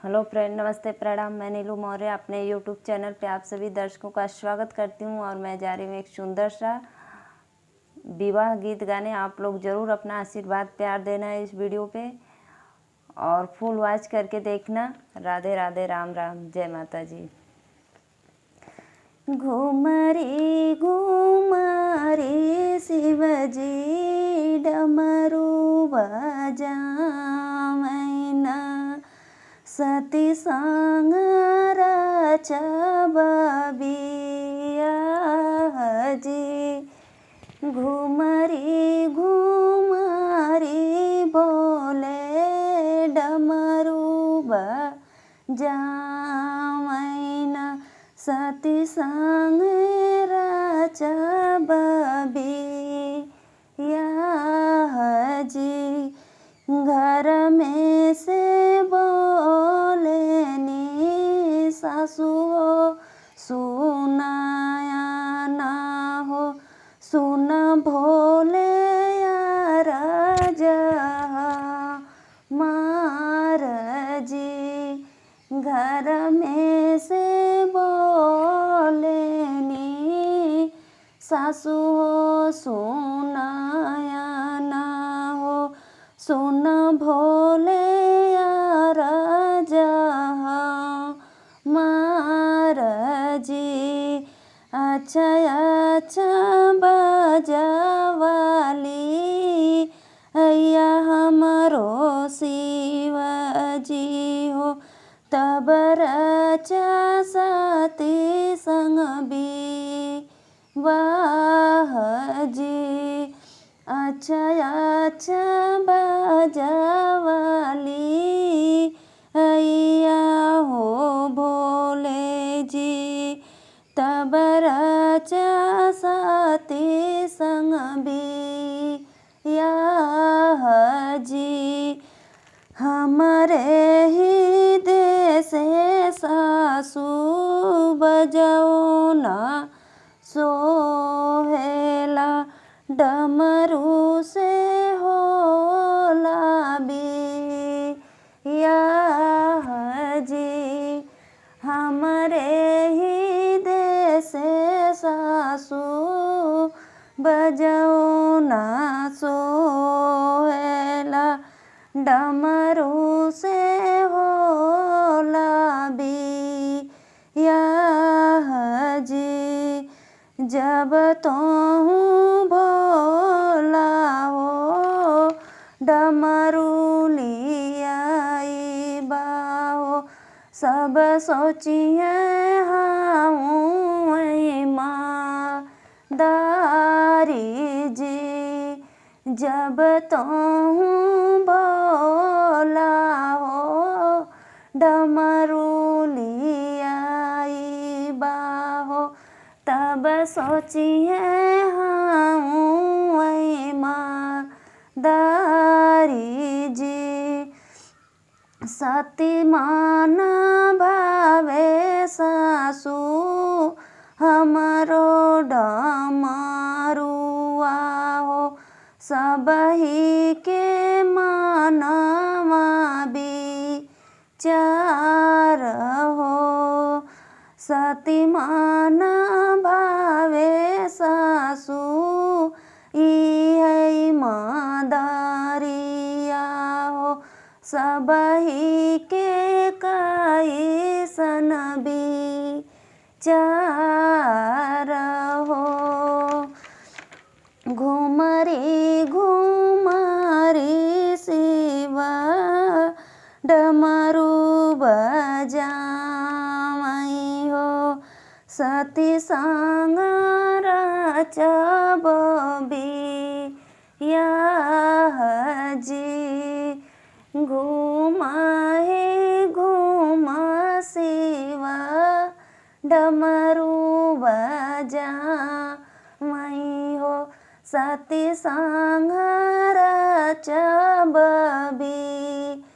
Hello friend, नमस्ते, प्रणाम। मैं नीलू मौर्य अपने यूट्यूब चैनल पे आप सभी दर्शकों का स्वागत करती हूँ और मैं जा रही हूँ एक सुंदर सा विवाह गीत गाने। आप लोग ज़रूर अपना आशीर्वाद प्यार देना है इस वीडियो पे और फुल वॉच करके देखना। राधे राधे, राम राम, जय माता जी। घूमरी घूमरी शिवजी डमरू बजा मैना सती संग रचब बियाजी। घूमरी घूमरी बोले डमरू बजा मैना सती संग रचब बियाजी। घर में से बोलेनी सासु हो सुनाया ना हो, सुन भोले यार मार जी। घर में से बोलेनी सासु हो सुनाया ना हो, सुन भोले यार मार जी। अच्छा अच्छा बजवाली अय्या हमरो शिवजी हो, तब रचा सती संग बियाजी। अच्छा अच्छा बजवाली अय्या हो भोले जी, तब रचा सती संग बियाजी। हमारे ही देश सासु बजाओ ना सोहेला, डमरू से होला बियाजी। हमारे ही देश सासु बजाओ ना सोहेला, डमरू से होला बियाजी। जब तोहूँ भोला हो डमरू लियाई बाहो, सब सोचिए हाँ ईमानदारी जी। जब तोहूँ भोला हो डमरू लियाई बाहो, तब सोचिए हाँ ईमानदारी जी। सती मान भावे सासु हमरो डमरुआ हो, सबही के मानवा विचार हो। सती मान भावे सासु इहै ईमानदारिया हो, सबही के कैसन विचार हो। घूमरी घूमरी शिव डमरू बजाई हो, सती संग रचब बियाजी। घूम हे घूम शिव डमरू बजाई हो, सती संग रचब बियाजी।